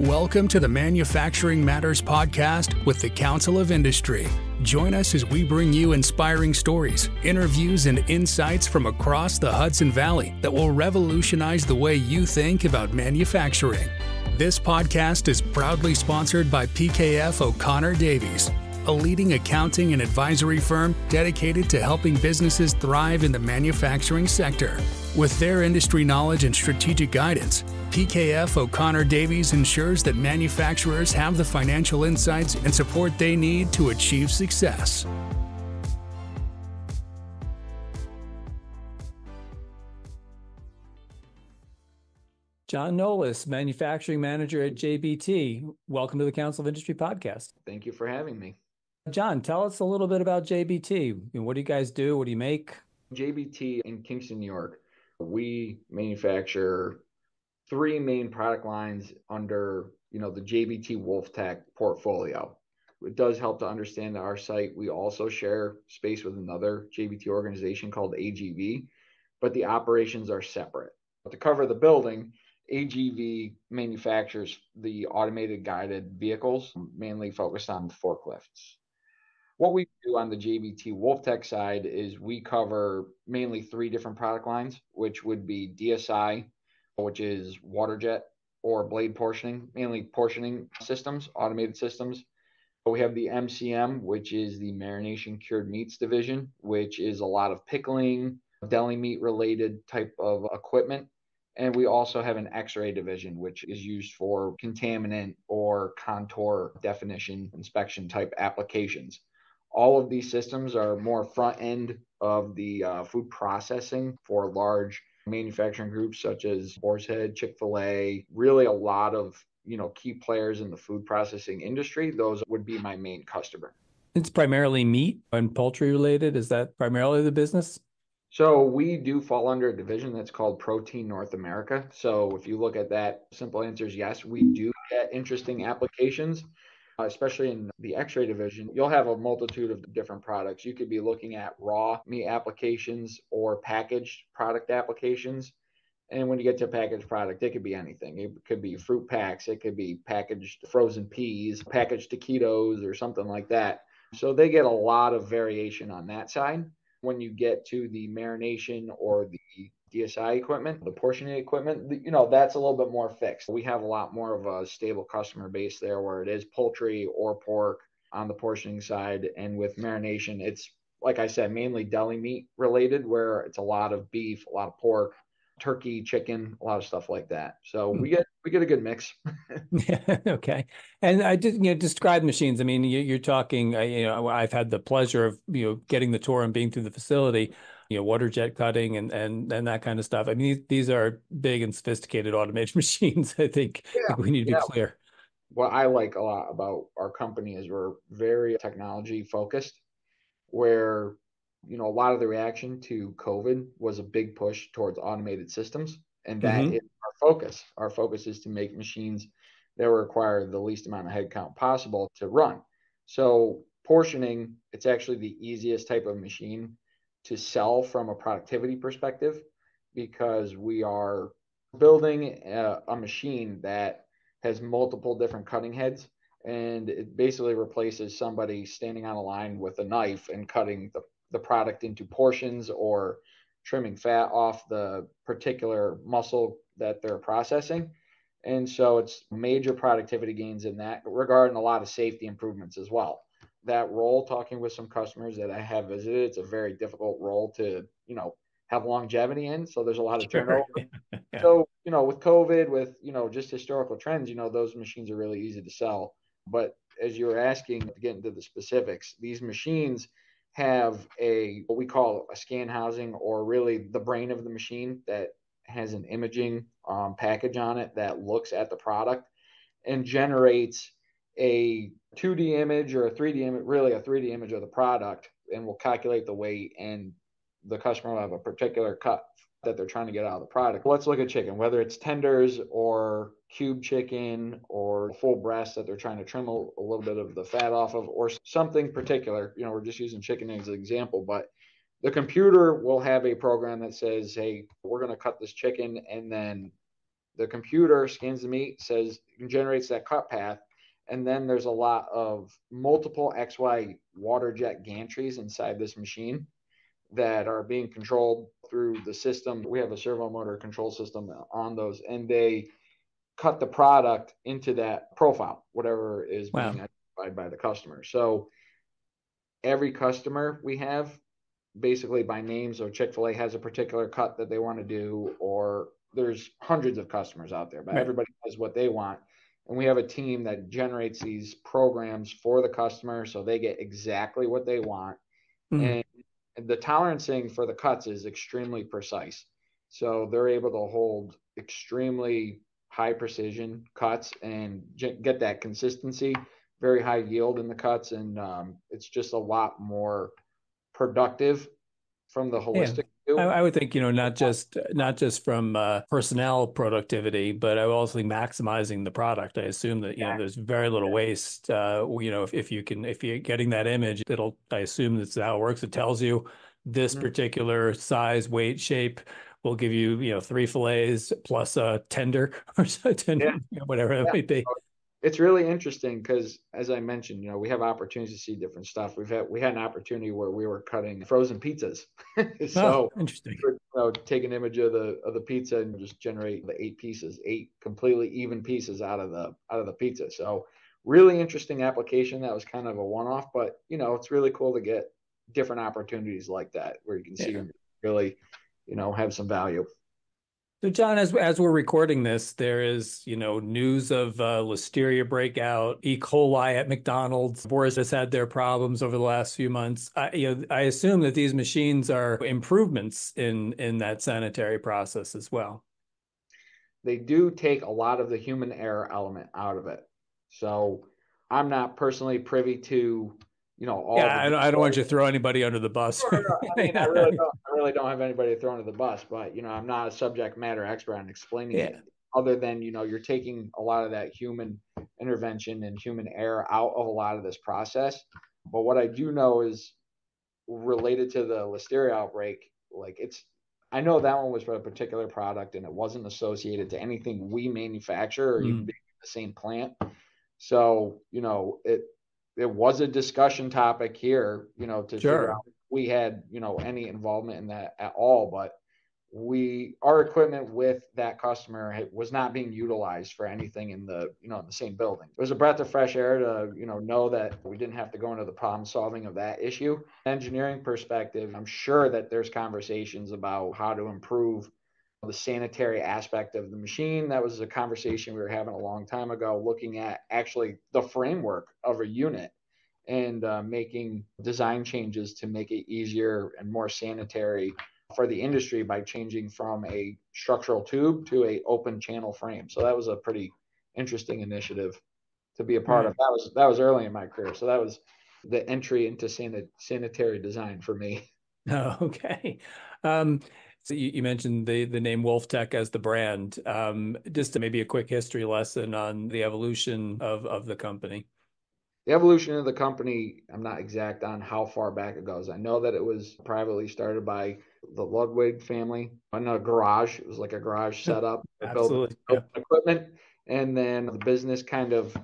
Welcome to the Manufacturing Matters podcast with the Council of Industry. Join us as we bring you inspiring stories, interviews, and insights from across the Hudson Valley that will revolutionize the way you think about manufacturing. This podcast is proudly sponsored by PKF O'Connor Davies, a leading accounting and advisory firm dedicated to helping businesses thrive in the manufacturing sector. With their industry knowledge and strategic guidance, PKF O'Connor Davies ensures that manufacturers have the financial insights and support they need to achieve success. John Nolis, Manufacturing Manager at JBT. Welcome to the Council of Industry podcast. Thank you for having me. John, tell us a little bit about JBT. What do you guys do? What do you make? JBT in Kingston, New York. We manufacture three main product lines under, the JBT WolfTech portfolio. It does help to understand our site. We also share space with another JBT organization called AGV, but the operations are separate. To cover the building, AGV manufactures the automated guided vehicles, mainly focused on forklifts. What we do on the JBT WolfTech side is we cover mainly three different product lines, which would be DSI, which is water jet or blade portioning, mainly portioning systems, automated systems. We have the MCM, which is the marination cured meats division, which is a lot of pickling, deli meat related type of equipment. And we also have an X-ray division, which is used for contaminant or contour definition inspection type applications. All of these systems are more front end of the food processing for large manufacturing groups such as Boar's Head, Chick-fil-A, really a lot of key players in the food processing industry. Those would be my main customer. It's primarily meat and poultry related. Is that primarily the business? So we do fall under a division that's called Protein North America. So if you look at that, simple answer is yes, we do get interesting applications. Especially in the X-ray division, you'll have a multitude of different products. You could be looking at raw meat applications or packaged product applications. And when you get to a packaged product, it could be anything. It could be fruit packs. It could be packaged frozen peas, packaged taquitos, or something like that. So they get a lot of variation on that side. When you get to the marination or the DSI equipment, the portioning equipment, that's a little bit more fixed. We have a lot more of a stable customer base there where it is poultry or pork on the portioning side. And with marination, it's, like I said, mainly deli meat related, where it's a lot of beef, a lot of pork, turkey, chicken, a lot of stuff like that. So we get a good mix. Yeah, okay. And I just describe machines. I mean, you're talking. I've had the pleasure of getting the tour and being through the facility. Water jet cutting and that kind of stuff. I mean, these are big and sophisticated automated machines. I think we need to be clear. What I like a lot about our company is we're very technology focused, where a lot of the reaction to COVID was a big push towards automated systems. And that is our focus. Our focus is to make machines that require the least amount of headcount possible to run. So portioning, it's actually the easiest type of machine to sell from a productivity perspective, because we are building a machine that has multiple different cutting heads, and it basically replaces somebody standing on a line with a knife and cutting the product into portions or trimming fat off the particular muscle that they're processing. And so it's major productivity gains in that regard and a lot of safety improvements as well. That role, talking with some customers that I have visited, it's a very difficult role to, have longevity in. So there's a lot of turnover. Yeah. So, with COVID, with, just historical trends, those machines are really easy to sell. But as you were asking, to get into the specifics, these machines have what we call a scan housing, or really the brain of the machine, that has an imaging package on it that looks at the product and generates a 2D image or a 3D image, really a 3D image of the product, and will calculate the weight, and the customer will have a particular cut that they're trying to get out of the product. Let's look at chicken, whether it's tenders or cube chicken or full breast that they're trying to trim a little bit of the fat off of, or something particular. We're just using chicken as an example, but the computer will have a program that says, hey, we're going to cut this chicken, and then The computer scans the meat, generates that cut path, and then there's a lot of multiple XY water jet gantries inside this machine that are being controlled through the system. We have a servo motor control system on those, and they cut the product into that profile, whatever is being identified by the customer. So every customer we have, basically by name, so Chick-fil-A has a particular cut that they want to do, or there's hundreds of customers out there, but everybody has what they want. And we have a team that generates these programs for the customer so they get exactly what they want. And the tolerancing for the cuts is extremely precise. So they're able to hold extremely high precision cuts and get that consistency, very high yield in the cuts. And it's just a lot more productive from the holistic view. I would think, not just from personnel productivity, but I also think maximizing the product. I assume that, there's very little waste. If you're getting that image, I assume that's how it works. It tells you this particular size, weight, shape will give you, 3 fillets plus a tender or whatever it might be. It's really interesting because, as I mentioned, we have opportunities to see different stuff. We had an opportunity where we were cutting frozen pizzas. So interesting. Take an image of the pizza and just generate the 8 completely even pieces out of the pizza. So really interesting application. That was kind of a one-off, but it's really cool to get different opportunities like that where you can see them really, have some value. So, John, as we're recording this, there is, news of listeria breakout, E. coli at McDonald's. Boris has had their problems over the last few months. I assume that these machines are improvements in that sanitary process as well. They do take a lot of the human error element out of it. So I'm not personally privy to I don't want you to throw anybody under the bus. I really don't have anybody thrown under the bus, but I'm not a subject matter expert on explaining it, other than you're taking a lot of that human intervention and human error out of a lot of this process. But what I do know is related to the listeria outbreak, I know that one was for a particular product and it wasn't associated to anything we manufacture or even being in the same plant. So it was a discussion topic here, to figure out if we had, any involvement in that at all. But our equipment with that customer was not being utilized for anything in the, in the same building. It was a breath of fresh air to, know that we didn't have to go into the problem solving of that issue. Engineering perspective, I'm sure that there's conversations about how to improve the sanitary aspect of the machine. That was a conversation we were having a long time ago, looking at actually the framework of a unit and making design changes to make it easier and more sanitary for the industry by changing from a structural tube to a open channel frame. So that was a pretty interesting initiative to be a part of. That was early in my career. So that was the entry into sanitary design for me. Oh, okay. So you mentioned the name WolfTech as the brand. Just maybe a quick history lesson on the evolution of the company. The evolution of the company, I'm not exact on how far back it goes. I know that it was privately started by the Ludwig family in a garage. It was like a garage setup. Absolutely. Built equipment. And then the business kind of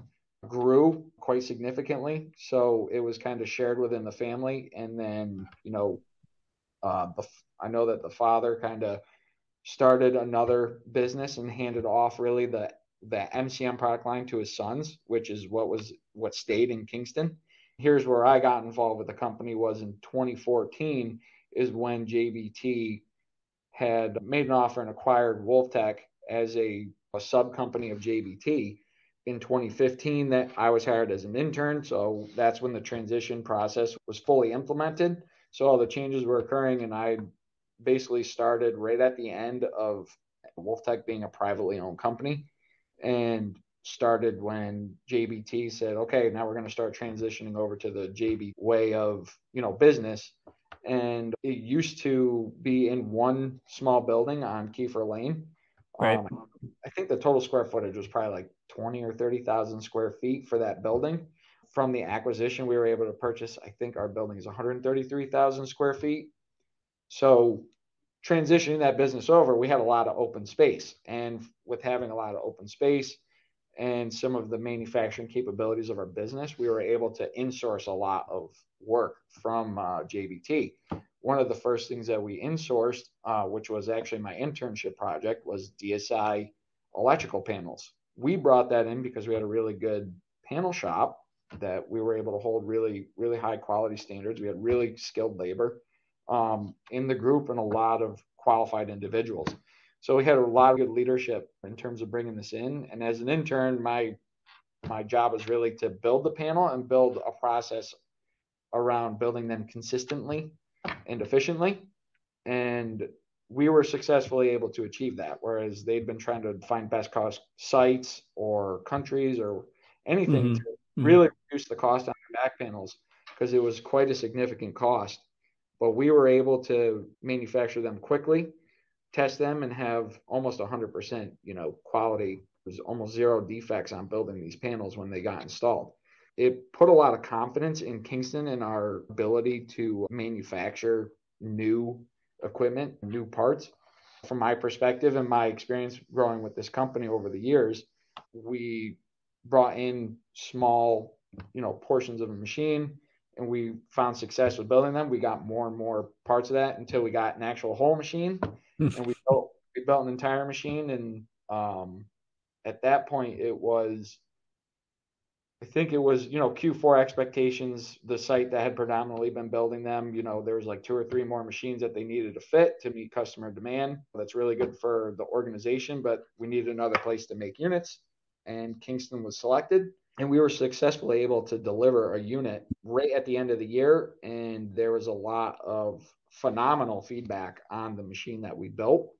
grew quite significantly. So it was kind of shared within the family. And then, I know that the father kind of started another business and handed off really the MCM product line to his sons, which is what stayed in Kingston. Here's where I got involved with the company was in 2014 is when JBT had made an offer and acquired WolfTech as a sub company of JBT. In 2015 that I was hired as an intern. So that's when the transition process was fully implemented. So all the changes were occurring and I basically started right at the end of WolfTech being a privately owned company and started when JBT said, okay, now we're going to start transitioning over to the JB way of, business. And it used to be in one small building on Kiefer Lane. Right. I think the total square footage was probably like 20 or 30,000 square feet for that building. From the acquisition, we were able to purchase, I think our building is 133,000 square feet. So transitioning that business over, we had a lot of open space. And with having a lot of open space and some of the manufacturing capabilities of our business, we were able to insource a lot of work from JBT. One of the first things that we insourced, which was actually my internship project, was DSI electrical panels. We brought that in because we had a really good panel shop that we were able to hold really, really high quality standards. We had really skilled labor in the group and a lot of qualified individuals. So we had a lot of good leadership in terms of bringing this in. And as an intern, my job was really to build the panel and build a process around building them consistently and efficiently. And we were successfully able to achieve that, whereas they'd been trying to find best cost sites or countries or anything to really reduce the cost on the back panels, because it was quite a significant cost. But we were able to manufacture them quickly, test them, and have almost 100%, quality. There's almost zero defects on building these panels when they got installed. It put a lot of confidence in Kingston and our ability to manufacture new equipment, new parts. From my perspective and my experience growing with this company over the years, we brought in small, portions of a machine, and we found success with building them. We got more and more parts of that until we got an actual whole machine, and we built an entire machine. And at that point, I think it was, Q4 expectations, the site that had predominantly been building them, there was like 2 or 3 more machines that they needed to fit to meet customer demand. That's really good for the organization, but we needed another place to make units, and Kingston was selected. And we were successfully able to deliver a unit right at the end of the year. And there was a lot of phenomenal feedback on the machine that we built,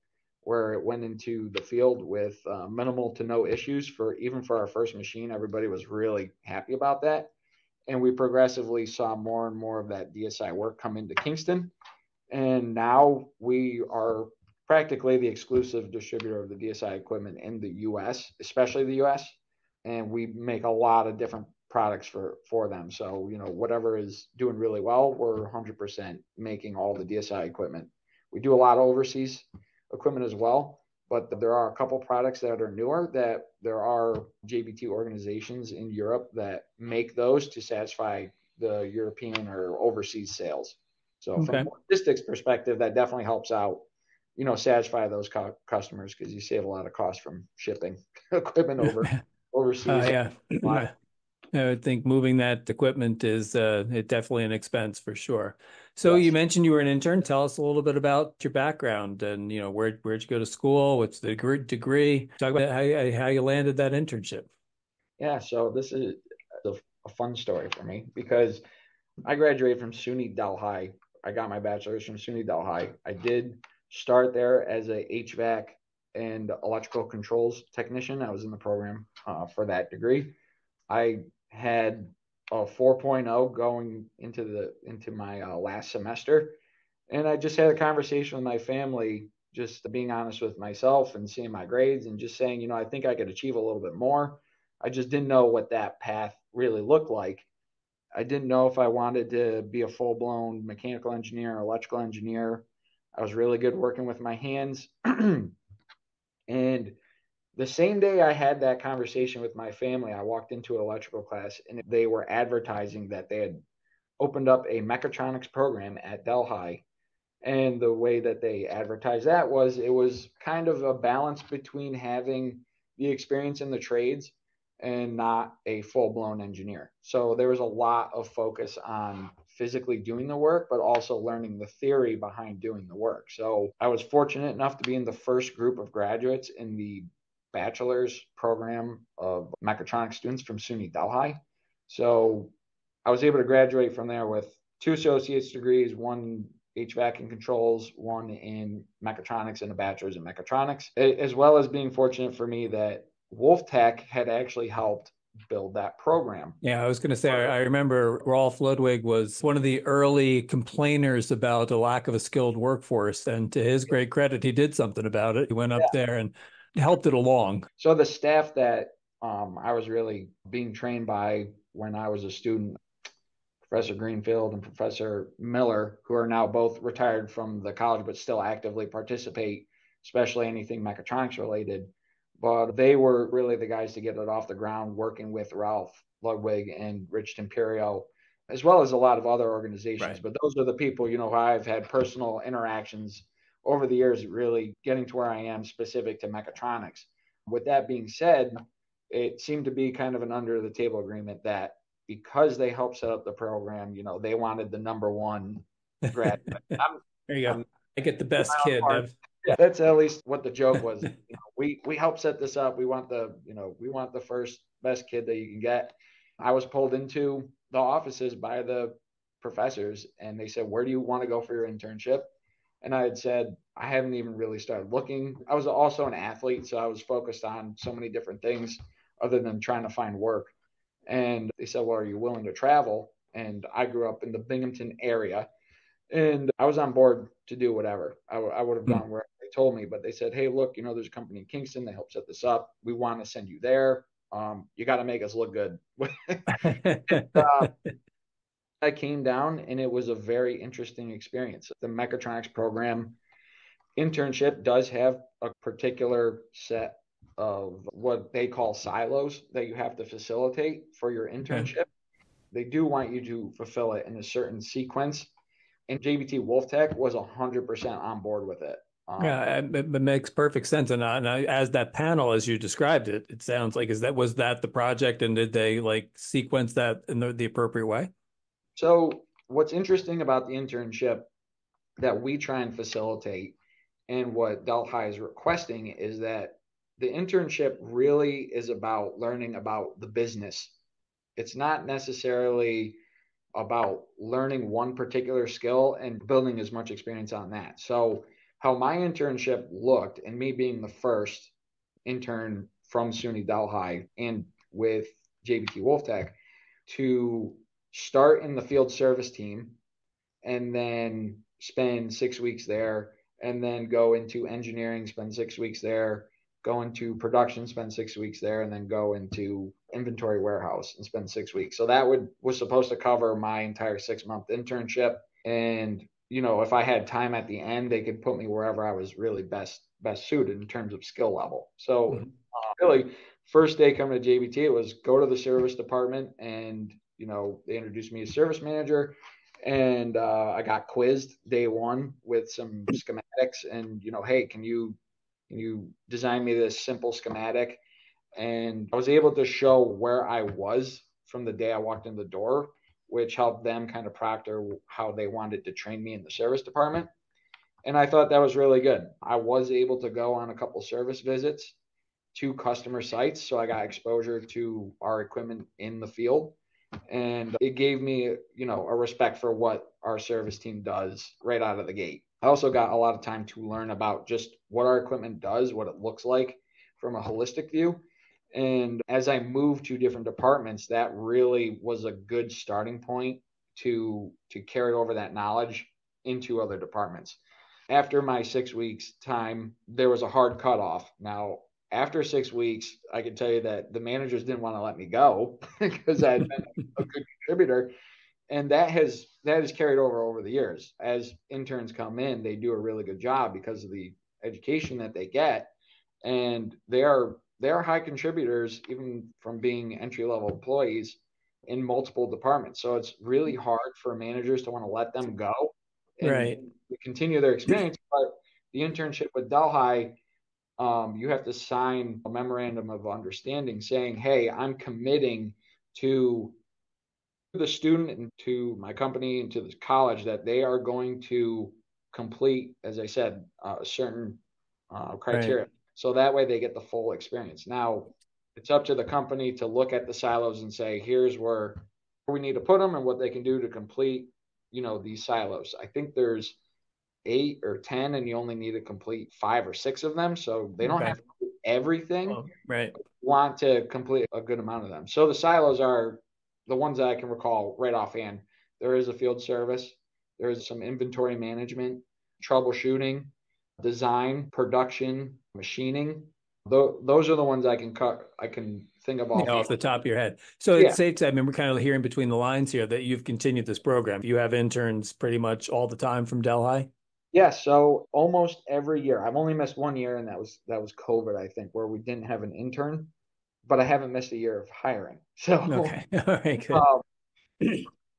where it went into the field with minimal to no issues. Even for our first machine, everybody was really happy about that. And we progressively saw more and more of that DSI work come into Kingston. And now we are practically the exclusive distributor of the DSI equipment in the U.S., especially the U.S., and we make a lot of different products for them. So, whatever is doing really well, we're 100% making all the DSI equipment. We do a lot of overseas equipment as well, but there are a couple products that are newer that there are JBT organizations in Europe that make those to satisfy the European or overseas sales. So from a logistics perspective, that definitely helps out, satisfy those customers, because you save a lot of cost from shipping equipment overseas. Yeah. I would think moving that equipment is definitely an expense for sure. So yes. You mentioned you were an intern. Tell us a little bit about your background and, where'd you go to school? What's the degree? Talk about how you landed that internship. Yeah, so this is a fun story for me, because I graduated from SUNY Delhi. I got my bachelor's from SUNY Delhi. I did start there as a HVAC and electrical controls technician. I was in the program for that degree. I had a 4.0 going into my last semester, and I just had a conversation with my family, just being honest with myself and seeing my grades and just saying, I think I could achieve a little bit more. I just didn't know what that path really looked like. I didn't know if I wanted to be a full-blown mechanical engineer or electrical engineer. I was really good working with my hands. And the same day I had that conversation with my family, I walked into an electrical class, and they were advertising that they had opened up a mechatronics program at Delhi. And the way that they advertised that was, it was kind of a balance between having the experience in the trades and not a full-blown engineer. So there was a lot of focus on physically doing the work, but also learning the theory behind doing the work. So I was fortunate enough to be in the first group of graduates in the bachelor's program of mechatronics students from SUNY Delhi. So I was able to graduate from there with 2 associate's degrees, one HVAC and controls, one in mechatronics, and a bachelor's in mechatronics, as well as being fortunate for me that Wolf Tech had actually helped build that program. Yeah, I was going to say, I remember Rolf Ludwig was one of the early complainers about a lack of a skilled workforce. And to his great credit, he did something about it. He went up there and helped it along. So the staff that I was really being trained by when I was a student, Professor Greenfield and Professor Miller, who are now both retired from the college but still actively participate, especially anything mechatronics related. But they were really the guys to get it off the ground, working with Ralph Ludwig and Rich Temperio, as well as a lot of other organizations. Right. But those are the people, who I've had personal interactions over the years, really getting to where I am specific to mechatronics. With that being said, it seemed to be kind of an under the table agreement that because they helped set up the program, they wanted the number one grad. There you go. I get the best kid. Yeah, that's at least what the joke was. We helped set this up. We want the first best kid that you can get. I was pulled into the offices by the professors, and they said, "Where do you want to go for your internship?" And I had said, I haven't even really started looking. I was also an athlete, so I was focused on so many different things other than trying to find work. And they said, "Well, are you willing to travel?" And I grew up in the Binghamton area, and I was on board to do whatever. I would have gone where they told me, but they said, "Hey, look, there's a company in Kingston. They helped set this up. We want to send you there. You got to make us look good." And, I came down, and it was a very interesting experience. The mechatronics program internship does have a particular set of what they call silos that you have to facilitate for your internship. Okay. They do want you to fulfill it in a certain sequence. And JBT Wolf Tech was 100% on board with it. Yeah, it makes perfect sense. And as that panel, as you described it, it sounds like, was that the project, and did they sequence that in the appropriate way? So what's interesting about the internship that we try and facilitate, and what Delhi is requesting, is that the internship really is about learning about the business. It's not necessarily about learning one particular skill and building as much experience on that. So how my internship looked, and me being the first intern from SUNY Delhi and with JBT Wolf Tech, to start in the field service team and then spend 6 weeks there, and then go into engineering, spend 6 weeks there, go into production, spend 6 weeks there, and then go into inventory warehouse and spend 6 weeks. So that was supposed to cover my entire 6-month internship. And, if I had time at the end, they could put me wherever I was really best suited in terms of skill level. So really, first day coming to JBT, it was go to the service department, and, they introduced me as service manager. And I got quizzed day one with some schematics, and, hey, can you design me this simple schematic? And I was able to show where I was from the day I walked in the door, which helped them kind of proctor how they wanted to train me in the service department. And I thought that was really good. I was able to go on a couple service visits to customer sites, so I got exposure to our equipment in the field. And it gave me, a respect for what our service team does right out of the gate. I also got a lot of time to learn about just what our equipment does, what it looks like from a holistic view. And as I moved to different departments, that really was a good starting point to carry over that knowledge into other departments. After my 6 weeks time, there was a hard cutoff. Now, after 6 weeks, I can tell you that the managers didn't want to let me go because I had been a good contributor. And that has carried over the years. As interns come in, they do a really good job because of the education that they get. And they are high contributors, even from being entry-level employees in multiple departments. So it's really hard for managers to want to let them go and continue their experience. But the internship with Delhi, you have to sign a memorandum of understanding saying, hey, I'm committing to the student and to my company and to the college that they are going to complete, as I said, a certain criteria. Right. So that way they get the full experience. Now, it's up to the company to look at the silos and say, here's where we need to put them and what they can do to complete, these silos. I think there's 8 or 10, and you only need to complete 5 or 6 of them. So they don't have to do everything. Oh, right. You want to complete a good amount of them. So the silos are the ones that I can recall right offhand. There is a field service. There is some inventory management, troubleshooting, design, production, machining, Those are the ones I can think of Off the top of your head. So Yeah. it's safe to, I mean, we're kind of hearing between the lines here that you've continued this program. You have interns pretty much all the time from Delhi. Yeah, so almost every year. I've only missed 1 year, and that was COVID, I think, where we didn't have an intern, but I haven't missed a year of hiring. So, Okay. All right, good. um,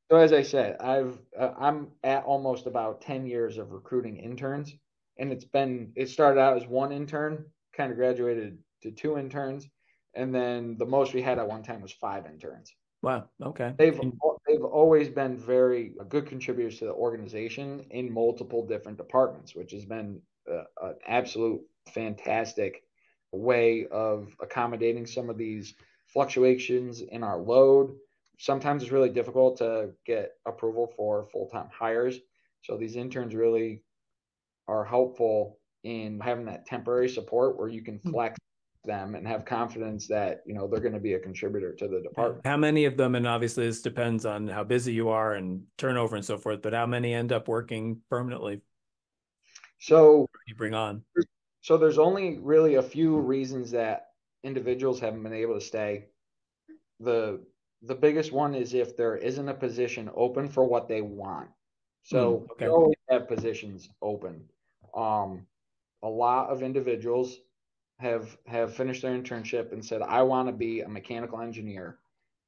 so as I said, I'm at almost about 10 years of recruiting interns, and it started out as one intern, kind of graduated to two interns, and then the most we had at one time was five interns. Wow. Okay. They've always been very good contributors to the organization in multiple different departments, which has been an absolute fantastic way of accommodating some of these fluctuations in our load. Sometimes it's really difficult to get approval for full-time hires. So these interns really are helpful in having that temporary support where you can flex them and have confidence that they're going to be a contributor to the department. How many of them, and obviously this depends on how busy you are and turnover and so forth, but how many end up working permanently? So You bring on. So there's only really a few reasons that individuals haven't been able to stay. The biggest one is if there isn't a position open for what they want. So we Okay. always have positions open. A lot of individuals have finished their internship and said, I want to be a mechanical engineer,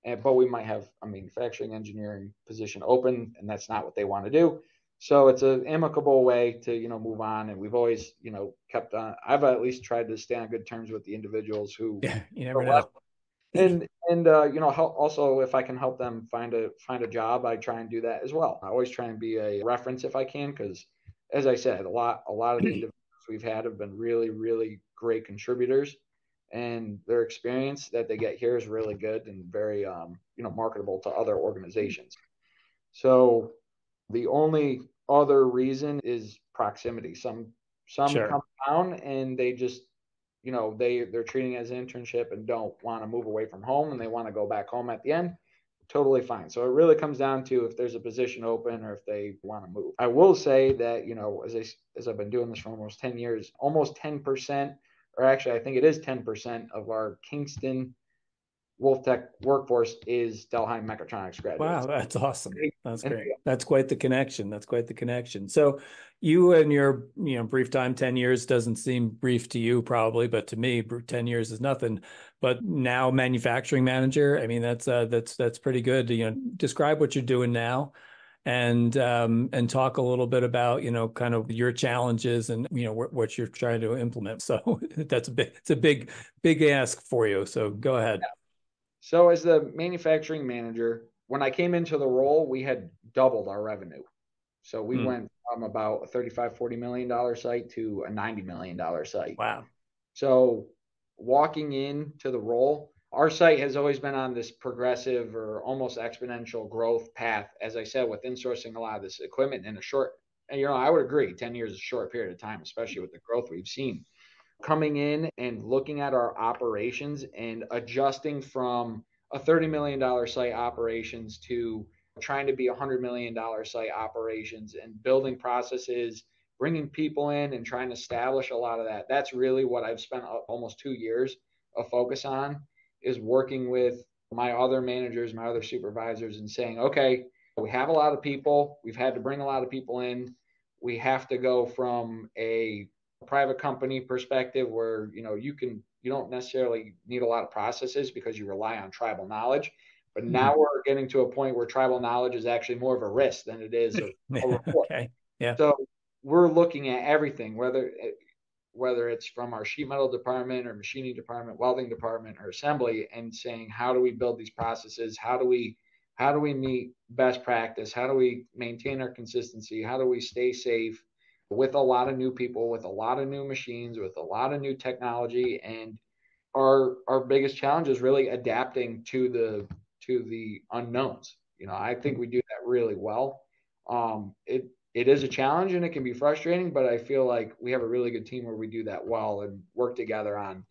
but we might have a manufacturing engineering position open, and that's not what they want to do. So it's an amicable way to move on, and we've always kept on. I've at least tried to stay on good terms with the individuals who Yeah, you never know. and also if I can help them find a job, I try and do that as well. I always try and be a reference if I can, because as I said, a lot of the individuals we've had have been really, really great contributors, and their experience that they get here is really good and very marketable to other organizations. So the only other reason is proximity. Some Sure. come down and they just they're treating it as an internship and don't want to move away from home, and they want to go back home at the end. Totally fine. So it really comes down to if there's a position open or if they want to move. I will say that as I've been doing this for almost 10 years, almost 10%, or actually I think it is 10% of our Kingston Wolf Tech workforce is Delhi Mechatronics graduates. Wow, that's awesome. That's great. That's quite the connection. That's quite the connection. So you and your, brief time, 10 years doesn't seem brief to you probably, but to me, 10 years is nothing. But now manufacturing manager, I mean, that's pretty good. Describe what you're doing now and talk a little bit about, kind of your challenges and, what you're trying to implement. So it's a big ask for you. So go ahead. So as the manufacturing manager, when I came into the role, we had doubled our revenue. So we went from about a $35-40 million site to a $90 million site. Wow. So walking into the role, our site has always been on this progressive or almost exponential growth path, as I said, with insourcing a lot of this equipment in a short, and I would agree, 10 years is a short period of time, especially with the growth we've seen. Coming in and looking at our operations and adjusting from a $30 million site operations to trying to be $100 million site operations and building processes, bringing people in and trying to establish a lot of that. That's really what I've spent almost 2 years of focus on, is working with my other managers, my other supervisors, and saying, okay, we have a lot of people. We've had to bring a lot of people in. We have to go from a private company perspective where you don't necessarily need a lot of processes because you rely on tribal knowledge, but now we're getting to a point where tribal knowledge is actually more of a risk than it is a report. Okay. Yeah. So we're looking at everything, whether it's from our sheet metal department or machining department, welding department, or assembly, and saying, how do we build these processes? How do we meet best practice? How do we maintain our consistency? How do we stay safe with a lot of new people, with a lot of new machines, with a lot of new technology? And our biggest challenge is really adapting to the unknowns. I think we do that really well. It is a challenge and it can be frustrating, but I feel like we have a really good team where we do that well and work together on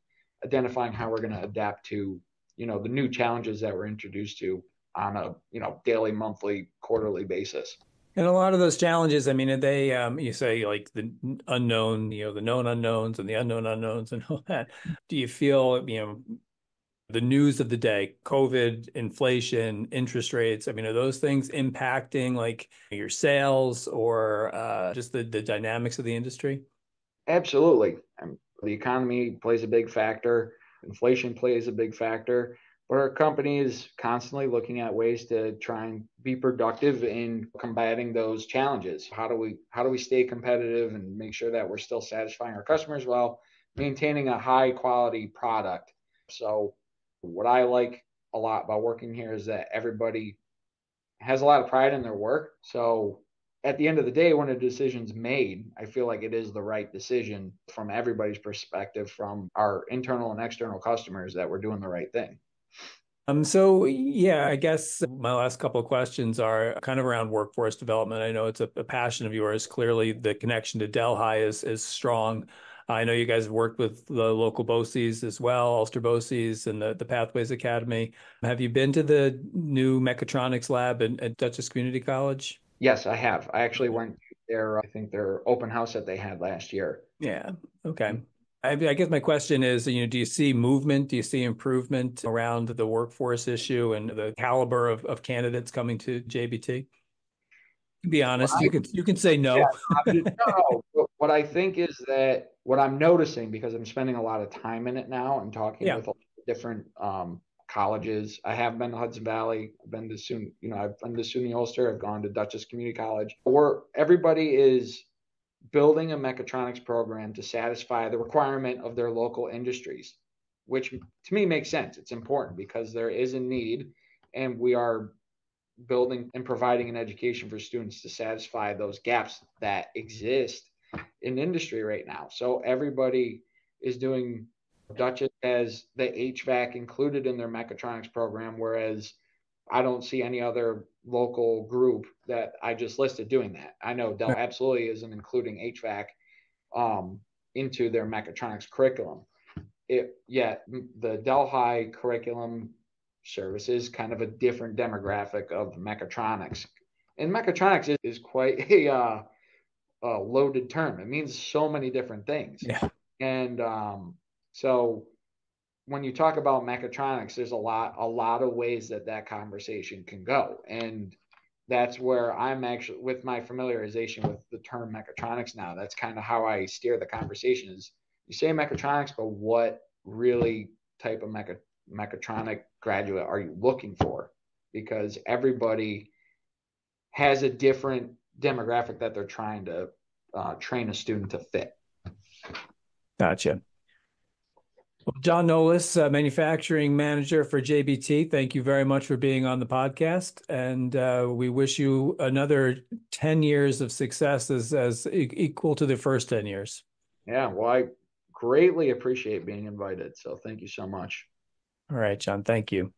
identifying how we're going to adapt to the new challenges that we're introduced to on a daily, monthly, quarterly basis. And a lot of those challenges, I mean, are they, you say like the unknown, the known unknowns and the unknown unknowns and all that. Do you feel, the news of the day, COVID, inflation, interest rates, I mean, are those things impacting like your sales or just the dynamics of the industry? Absolutely. The economy plays a big factor. Inflation plays a big factor. But our company is constantly looking at ways to try and be productive in combating those challenges. How do we stay competitive and make sure that we're still satisfying our customers while maintaining a high quality product? So what I like a lot about working here is that everybody has a lot of pride in their work. So at the end of the day, when a decision's made, I feel like it is the right decision from everybody's perspective, from our internal and external customers, that we're doing the right thing. So yeah, I guess my last couple of questions are kind of around workforce development. I know it's a passion of yours. Clearly, the connection to Delhi is strong. I know you guys have worked with the local BOCES as well, Ulster BOCES and the Pathways Academy. Have you been to the new mechatronics lab at Dutchess Community College? Yes, I have. I actually went to their open house that they had last year. Yeah. Okay. I guess my question is, do you see movement? Do you see improvement around the workforce issue and the caliber of candidates coming to JBT? To be honest, you can say no. Yeah, no. What I think is that what I'm noticing, because I'm spending a lot of time in it now and talking with different colleges. I have been to Hudson Valley. I've been to SUNY Ulster. I've gone to Dutchess Community College. Where everybody is building a mechatronics program to satisfy the requirement of their local industries, which to me makes sense. It's important because there is a need, and we are building and providing an education for students to satisfy those gaps that exist in industry right now. So everybody is doing. Dutchess has the HVAC included in their mechatronics program, whereas I don't see any other local group that I just listed doing that. I know Dell absolutely isn't including HVAC into their mechatronics curriculum. Yet the Delhi curriculum services kind of a different demographic of mechatronics. And mechatronics is quite a loaded term. It means so many different things. Yeah. And so when you talk about mechatronics, there's a lot of ways that conversation can go. And that's where I'm actually, with my familiarization with the term mechatronics now, that's kind of how I steer the conversation is you say mechatronics, but what really type of mechatronic graduate are you looking for? Because everybody has a different demographic that they're trying to train a student to fit. Gotcha. Well, John Nolis, manufacturing manager for JBT, thank you very much for being on the podcast. And we wish you another 10 years of success as equal to the first 10 years. Yeah, well, I greatly appreciate being invited. So thank you so much. All right, John, thank you.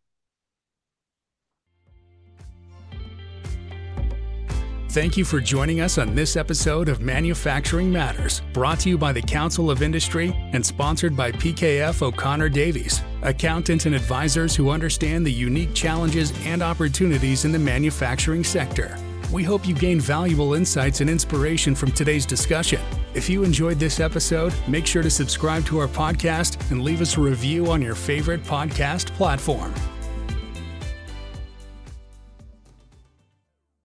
Thank you for joining us on this episode of Manufacturing Matters, brought to you by the Council of Industry and sponsored by PKF O'Connor Davies, accountants and advisors who understand the unique challenges and opportunities in the manufacturing sector. We hope you gained valuable insights and inspiration from today's discussion. If you enjoyed this episode, make sure to subscribe to our podcast and leave us a review on your favorite podcast platform.